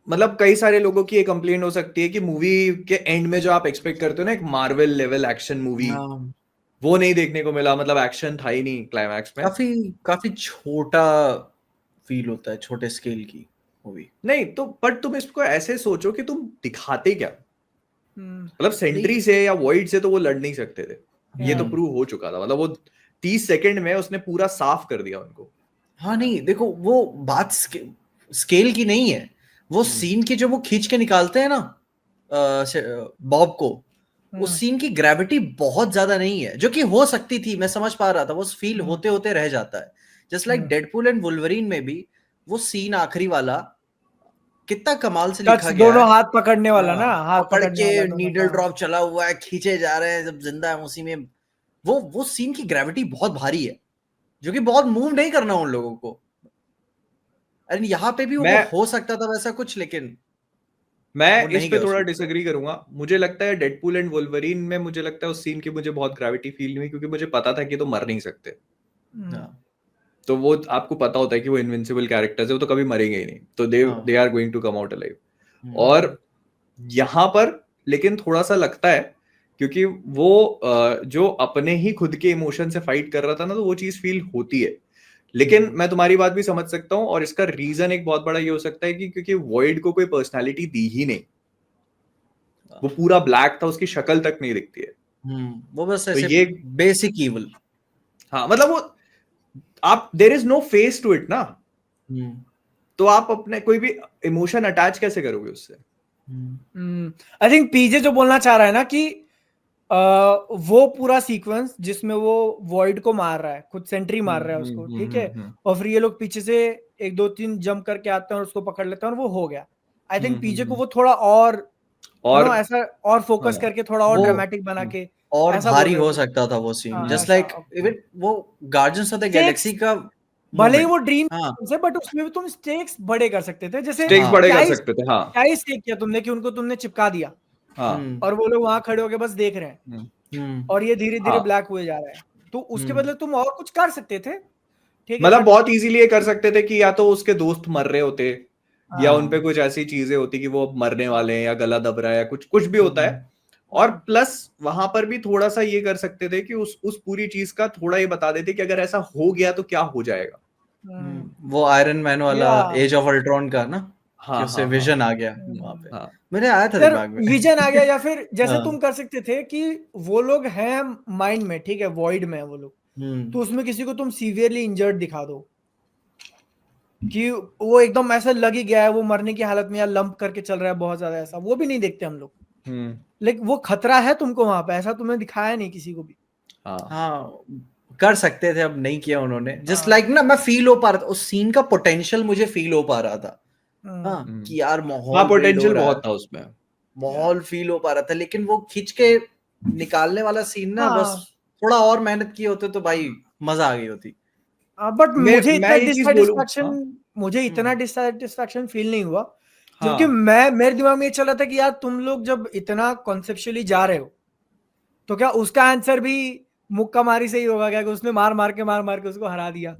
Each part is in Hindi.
मतलब कई सारे लोगों की ये कंप्लेंट हो सकती है कि मूवी के एंड में जो आप एक्सपेक्ट करते हो ना, एक मार्वल लेवल एक्शन मूवी, हाँ, वो नहीं देखने को मिला। मतलब एक्शन था ही नहीं क्लाइमैक्स में। काफी काफी छोटा फील होता है, छोटे स्केल की मूवी। नहीं तो बट तुम इसको ऐसे सोचो कि तुम दिखाते क्या, मतलब नहीं, सेंट्री से या वॉइड से तो वो लड़ नहीं सकते थे, ये तो हम्म, प्रूव हो चुका था। मतलब वो 30 सेकंड में उसने पूरा साफ कर दिया उनको। हाँ नहीं देखो, वो बात स्केल की नहीं है, वो हम्म। सीन की जो वो खींच के निकालते हैं ना बॉब को, उस सीन की ग्रेविटी बहुत ज्यादा नहीं है, जो कि हो सकती थी, मैं समझ पा रहा था, वो फील होते होते रह जाता है। Just like Deadpool and Wolverine में भी वो सीन आखिरी वाला कितना कमाल से टच लिखा गया है। दोनों हाथ पकड़ने वाला ना, हाँ, हाथ पकड़ पकड़ने के वाला दोनों नीडल का। ड्रॉप चला हुआ है, खींचे जा रहे हैं, जब जिंदा है उसी में, वो सीन की ग्रेविटी बहुत भारी है, जो कि बहुत मूव नहीं करना उन लोगों को। एंड यहाँ पे भी वो मैं हो सकता था वैसा कुछ, लेकिन वो मैं इस नहीं पे गया थोड़ा उसमें। डिसएग्री करूंगा। मुझे लगता है डेडपूल एंड वुल्वरीन में, मुझे लगता है उस सीन की मुझे बहुत ग्रेविटी फील नहीं हुई, क्योंकि मुझे पता था कि तो मर नहीं सकते। हाँ, तो वो आपको पता होता है कि वो इनविंसिबल कैरेक्टर्स है, वो तो कभी मरेंगे ही नहीं, तो दे हाँ, they are going to come out alive. Hmm, और यहाँ पर लेकिन थोड़ा सा लगता है, क्योंकि वो जो अपने ही खुद के इमोशन से फाइट कर रहा था ना, तो वो चीज फील होती है। लेकिन मैं तुम्हारी बात भी समझ सकता हूँ, और इसका रीजन एक बहुत बड़ा ये हो सकता है कि क्योंकि वॉइड को कोई पर्सनालिटी दी ही नहीं, वो पूरा ब्लैक था, उसकी शक्ल तक नहीं दिखती है। वो बस तो ऐसे ये, बेसिक इवल। हाँ मतलब वो, आप there is no face to it ना, तो आप अपने कोई भी इमोशन अटैच कैसे करोगे उससे। आई थिंक पीजे जो बोलना चाह रहा है ना कि वो पूरा सीक्वेंस जिसमें वो वॉइड को मार रहा है, खुद सेंट्री मार रहा है उसको, ठीक है, और फिर ये लोग पीछे से 1 2 3 जंप करके आते हैं और उसको पकड़ लेते हैं और वो हो गया। आई थिंक पीजे को वो थोड़ा और और ऐसा और फोकस हाँ, करके थोड़ा और वो ड्रामेटिक बना के और ऐसा बोल भारी रहे हो थे। सकता था वो सीन, हाँ, जस्ट ऐसा लाइक इवन वो guardians of the stakes, Galaxy का भले ही मोमेंट। वो ड्रीम हाँ, से, बट उसमें भी तुम स्टेक्स बड़े कर सकते थे। जैसे स्टेक्स हाँ, बड़े क्या कर ही सकते थे, हाँ। स्टेक किया तुमने कि उनको तुमने चिपका दिया हाँ। हम्म, और वो लोग वहां खड़े होके बस देख रहे हैं हम्म, और ये धीरे धीरे हाँ ब्लैक हुए जा रहा है, तो उसके बदले तुम और कुछ कर सकते थे, ठीक है, मतलब बट बहुत इजीली ये कर सकते थे कि या तो उसके दोस्त मर रहे होते, या हाँ, उनपे कुछ ऐसी चीजें होती कि वो मरने वाले हैं, या गला दब रहा है, या कुछ कुछ भी होता है। और प्लस वहां पर भी थोड़ा सा ये कर सकते थे कि उस पूरी चीज का थोड़ा ये बता देते कि अगर ऐसा हो गया तो क्या हो जाएगा। वो आयरन मैन वाला या एज ऑफ अल्ट्रॉन का ना, कि हाँ उससे हाँ हाँ विजन आ गया वहां पे, हाँ मेरे आया था यार दिमाग में। विजन आ गया, या फिर जैसे हाँ, तुम कर सकते थे कि वो लोग हैं माइंड में, ठीक है, वॉइड में है वो लोग, तो उसमें किसी को तुम सीवियरली इंजर्ड दिखा दो कि वो एकदम ऐसा लग ही गया है, वो मरने की हालत में या लंप करके चल रहा है बहुत ज्यादा, ऐसा वो भी नहीं देखते हम लोग, हम्म लेकिन वो खतरा है तुमको वहां पे, ऐसा तुमने दिखाया नहीं किसी को भी। हाँ हाँ, कर सकते थे, अब नहीं किया उन्होंने। जस्ट हाँ, लाइक ना, मैं फील हो पा रहा था उस सीन का पोटेंशियल, मुझे फील हो पा रहा था। हाँ, हम्म। कि यार हाँ माहौल बिल्ड हो पोटेंशियल रहा है, बहुत था उसमें। माहौल फील हो पा रहा था, लेकिन वो खींच के निकालने वाला सीन ना, बस हाँ, थोड़ा और मेहनत किए होते तो भाई मजा आ गई होती। बट मैं ये चीज बोलूं, हाँ मुझे इतना डिससेटिस्फैक्शन फील नहीं हुआ, क्योंकि हाँ मेरे दिमाग में ये चल रहा था कि यार तुम लोग जब इतना कॉन्सेप्चुअली जा रहे हो, तो क्या उसका आंसर भी मुक्का मारी से ही होगा क्या, कि उसने मार मार के उसको हरा दिया,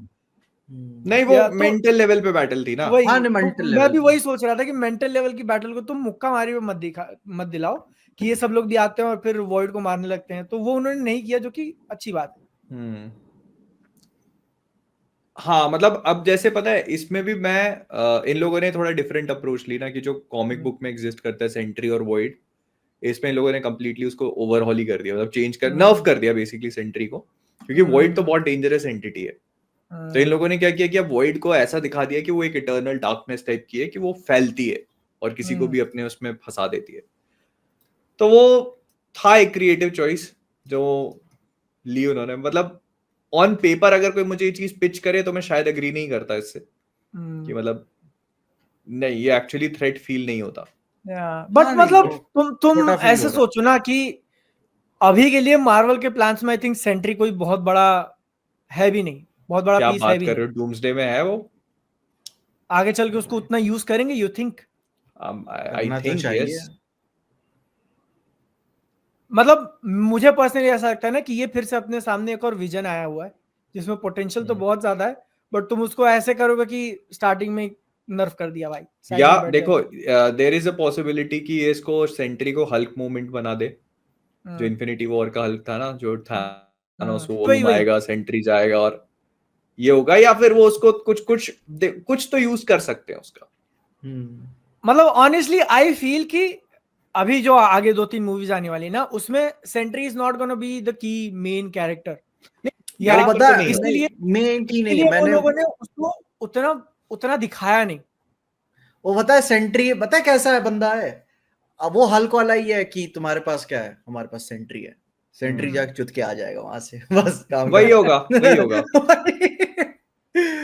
नहीं, वो या तो मेंटल लेवल पे बैटल थी ना। वही, हाँ, तो मेंटल मैं लेवल भी पे। वही सोच रहा था कि मेंटल लेवल की बैटल को तुम मुक्का मारी में मत दिलाओ कि ये सब लोग भी आते हैं और फिर वॉइड को मारने लगते हैं, तो वो उन्होंने नहीं किया, जो कि अच्छी बात है। हम्म। हाँ मतलब अब जैसे पता है, इसमें भी मैं इन लोगों ने थोड़ा डिफरेंट अप्रोच ली ना, कि जो कॉमिक बुक में एग्जिस्ट करता है सेंट्री और वॉइड, इसमें इन लोगों ने कंप्लीटली उसको ओवरहॉल ही कर दिया, मतलब चेंज कर, नर्व कर दिया बेसिकली सेंट्री को, क्योंकि वॉइड तो बहुत डेंजरस एंटिटी है। तो इन लोगों ने क्या किया कि अब वॉइड को ऐसा दिखा दिया कि वो एक इटर्नल डार्कनेस टाइप की है, कि वो फैलती है और किसी को भी अपने उसमें फंसा देती है। तो वो था एक क्रिएटिव चॉइस जो ली उन्होंने। मतलब ऑन पेपर अगर कोई मुझे ये चीज पिच करे तो मैं शायद एग्री नहीं करता इससे, कि मतलब नहीं, ये एक्चुअली थ्रेट फील नहीं होता। बट हाँ नहीं, मतलब वो तुम छोटा फील ऐसे हो रहा सोचो ना कि अभी के लिए मार्वल के प्लान्स में आई थिंक सेंट्री कोई बहुत बड़ा है भी नहीं, बहुत बड़ा क्या पीस है बात भी कर नहीं, रहे हो, डूम्सडे में है वो। आगे चल के उसको उतना यूज करेंगे, यू थिंक? आई करना तो थिंक चाहिए। यस। मतलब मुझे पर्सनली ऐसा लगता है ना कि ये फिर से अपने सामने एक और विजन आया हुआ है जिसमें पोटेंशियल तो बहुत ज्यादा है, बट तुम उसको ऐसे करोगे कि स्टार्टिंग में नर्फ कर दिया भाई, साइड या में बैठ देखो जाएगा। देयर इज अ पॉसिबिलिटी कि ये इसको सेंट्री को हल्क मूवमेंट बना दे, जो हम्म, इन्फिनिटी वॉर का हल्क था ना, जो थानोस वो वही रूम वही आएगा, सेंट्री जाएगा और ये होगा, या फिर वो उसको कुछ तो यूज कर सकते हैं उसका। मतलब ऑनेस्टली आई फील कि अभी जो आगे 2-3 मूवीज आने वाली ना, उसमें Sentry is not gonna be the key main character, या वो कैरेक्टर पता तो है नहीं है। इसलिए मेन की नहीं इसलिए है। वो मैंने लोगों ने उसको उतना उतना दिखाया नहीं। वो पता है सेंट्री, पता है कैसा है बंदा है, अब वो हल्क वाला ही है कि तुम्हारे पास क्या है, हमारे पास सेंट्री है, सेंट्री जाके चुत के आ जाएगा वहां से, बस काम वही खत्म। होगा, वही होगा।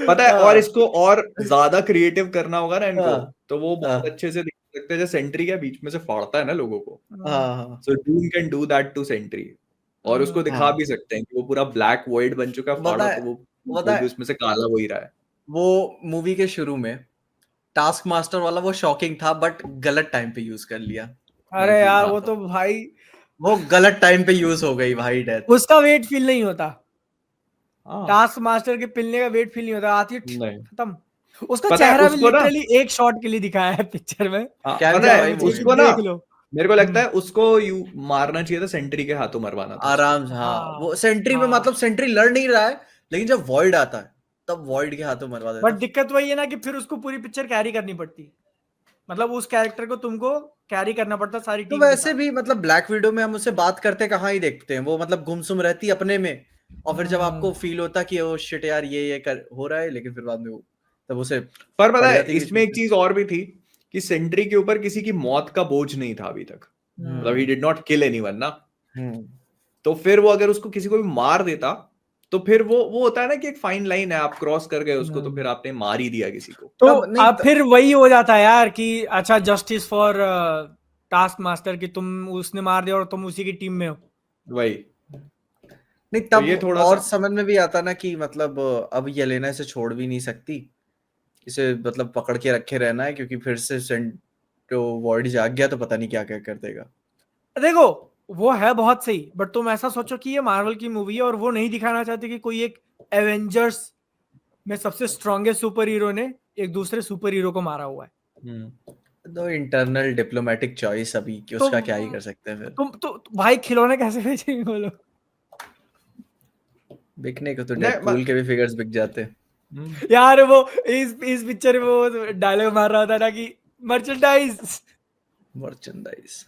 पता है, और हाँ, इसको और ज्यादा क्रिएटिव करना होगा ना इनको, हाँ, तो वो बहुत हाँ, अच्छे से दिखा सकते हैं, जैसे सेंट्री के बीच में से फाड़ता है ना लोगों को, हाँ, so Doom can do that to sentry, और उसको दिखा हाँ। भी सकते हैं कि वो पूरा ब्लैक वॉइड बन चुका है, पता फाड़ो है, तो पता वो भी है उसमें से काला हो ही रहा है। वो मूवी के शुरू में टास्क मास्टर वाला वो शॉकिंग था, बट गलत टाइम पे यूज कर लिया। मैं अरे फील यार वो करता तो हूँ भाई वो गलत टाइम पे यूज हो गई भाई, डेथ। उसका वेट फील नहीं होता, हाँ, टास्क मास्टर के पिलने का वेट फील नहीं होता, आती है नहीं, खत्म। उसका पता है चेहरा भी उसको ना, लिटरली एक शॉट के लिए दिखाया है पिक्चर में, हाँ, क्या पता क्या है भाई कि बोल, उसको ना, देख लो। मेरे को लगता है उसको यू मारना चाहिए था, सेंट्री के हाथों मरवाना था उसको। आराम से। हाँ, वो हाँ सेंट्री में, हाँ, मतलब सेंट्री लड़ नहीं रहा है, लेकिन जब वॉइड आता है तब वॉइड के हाथों मरवा बट देता। दिक्कत वही है ना कि फिर उसको पूरी पिक्चर कैरी करनी पड़ती, मतलब उस कैरेक्टर को तुमको कैरी करना पड़ता सारी तो टीम के वैसे साथ। भी मतलब ब्लैक विडो में हम उससे बात करते कहाँ ही देखते हैं, वो मतलब गुमसुम रहती है अपने में, और फिर जब आपको फील होता कि ओ शिट यार ये कर हो रहा है, लेकिन फिर बाद में वो तब उसे पर पता पड़ है जाती है बीच इसमें में एक से। चीज और भी थी कि सेंट्री के ऊपर किसी की मौत का बोझ नहीं था अभी तक, मतलब he did not kill anyone ना, हम्म। तो फिर वो अगर उसको किसी को भी मार देता, तो फिर वो होता है ना कि एक फाइन लाइन है, आप क्रॉस कर गए उसको, तो फिर आपने मार ही दिया किसी को। तो तब नहीं अब फिर वही हो जाता है यार कि अच्छा जस्टिस फॉर टास्क मास्टर कि तुम उसने मार दिया और तुम उसी की टीम में हो। वही, नहीं, तो तब ये थोड़ा और सा, समझ में भी आता ना कि मतलब अब येलेना इसे छोड़ भी नहीं सकती, इसे मतलब पकड़ के रखे रहना है, क्योंकि फिर से सेंट तो वॉइड जाग गया तो पता नहीं क्या क्या कर देगा। देखो वो है बहुत सही, बट तुम ऐसा सोचो कि ये मार्वल की मूवी है और वो नहीं दिखाना चाहते कि कोई एक एवेंजर्स में सबसे स्ट्रॉन्गेस्ट सुपर हीरो ने एक दूसरे सुपर हीरो को मारा हुआ है। तो इंटरनल डिप्लोमेटिक चॉइस अभी कि तो उसका क्या ही कर सकते हैं फिर। तुम तो भाई खिलौने कैसे बेचेंगे वो लोग? बिकने को तो नहीं, डेडपूल के भी फिगर्स बिक जाते। यार वो इस पिक्चर में वो डायलॉग मार रहा था ना कि मर्चेंडाइज। मर्चेंडाइज।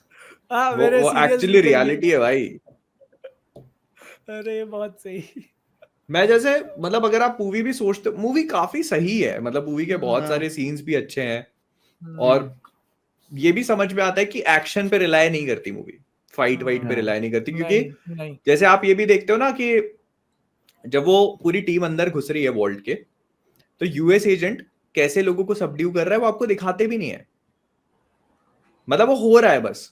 हाँ वो मेरे वो सीरियल्स एक्चुअली बिकेंगे। रियलिटी है भाई। अरे बहुत सही। मैं जैसे, मतलब अगर आप मूवी भी सोचते, मूवी काफी सही है, मतलब मूवी के बहुत हाँ। सारे सीन्स भी अच्छे हैं, और हम्म। ये भी समझ में आता है कि एक्शन पे रिलाय नहीं करती मूवी, फाइट वाइट पे हाँ। रिलाय नहीं करती, क्योंकि नहीं नहीं। जैसे आप ये भी देखते हो ना कि जब वो पूरी टीम अंदर घुस रही है वॉल्ट के, तो यूएस एजेंट कैसे लोगों को सबड्यू कर रहा है वो आपको दिखाते भी नहीं है, मतलब वो हो रहा है बस,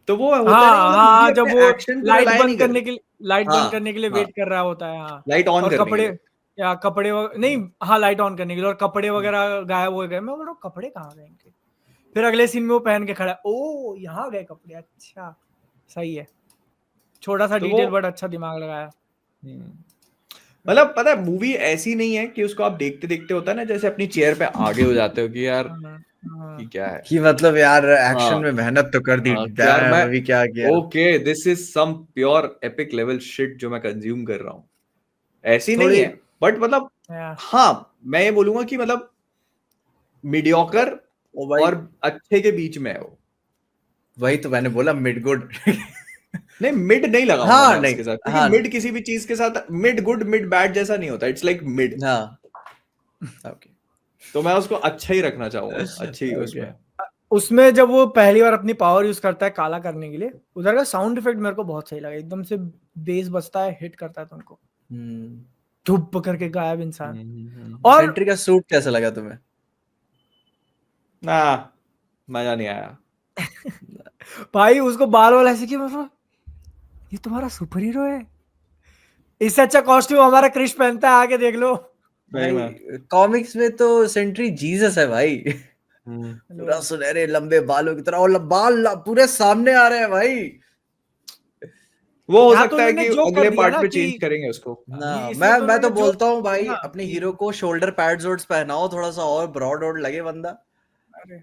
तो वो होता नहीं, हाँ मतलब मूवी हाँ, जब अपने वो एक्शन पे रिलाय नहीं करती। लाइट हाँ। बंद करने के लिए हाँ। वेट कर रहा होता है, हाँ। लाइट ऑन और करने के कपड़े, लिए। या कपड़े नहीं, हाँ लाइट ऑन करने के लिए, और कपड़े वगैरह गायब हो गए, मैं बोल रहा हूँ कपड़े कहाँ गए इनके? फिर अगले सीन में वो पहन के खड़ा है, ओ यहाँ गए कपड़े, अच्छा सही है, छोटा सा तो वो डिटेल बट अच्छा दिमाग लगाया। मतलब पता है मूवी ऐसी नहीं है कि उसको आप देखते देखते होता है ना, जैसे अपनी चेयर पे आगे हो जाते हो कि यार हाँ, हाँ। कि क्या है। कि मतलब यार एक्शन हाँ, में मेहनत तो कर दी, हाँ, कि यार डैम मैं, अभी क्या किया। Okay this is some pure epic level shit जो मैं कंज्यूम कर रहा हूँ, ऐसी नहीं थोड़ी है, बट मतलब या, हाँ, मैं ये बोलूंगा कि मतलब मीडियोकर ओ भाई, और अच्छे के बीच में है वो। वही तो मैंने बोला, मिड गुड। नहीं, मिड नहीं लगाऊंगा हाँ मैं नहीं। उसके साथ, क्योंकि हाँ। मिड किसी भी चीज के साथ, मिड गुड मिड बैड जैसा नहीं होता, इट्स लाइक मिड, हाँ। ओके। तो मैं उसको अच्छा ही रखना चाहूंगा, अच्छी ओके। उसमें। उसमें जब वो पहली बार अपनी पावर यूज करता है काला करने के लिए, उधर का साउंड इफेक्ट मेरे को बहुत सही लगा, एकदम से बेस बजता है, हिट करता है तुमको, धुप करके गायब इंसान। और सेंट्री का सूट कैसा लगा तुम्हें? ना, मजा नहीं आया। भाई उसको बाल वाल ऐसे कि मतलब ये तुम्हारा सुपर हीरो है, इससे अच्छा कॉस्ट्यूम हमारा क्रिश पहनता है, आके देख लो। नहीं, भाई मैं कॉमिक्स में तो सेंट्री जीसस है भाई। पूरा सुनहरे लंबे बालों की तरह, और पूरे सामने आ रहे हैं भाई। वो हो यहाँ तो सकता है उन्होंने कि जो कर अगले दिया पार्ट ना में कि चेंज करेंगे उसको। ना इसमें मैं तो तो उन्होंने जो बोलता हूँ कर भाई दिया ना अपने कि हीरो को शोल्डर पैड्स वोड्स पहनाओ थोड़ा सा और ब्रॉड वॉड लगे बंदा। अरे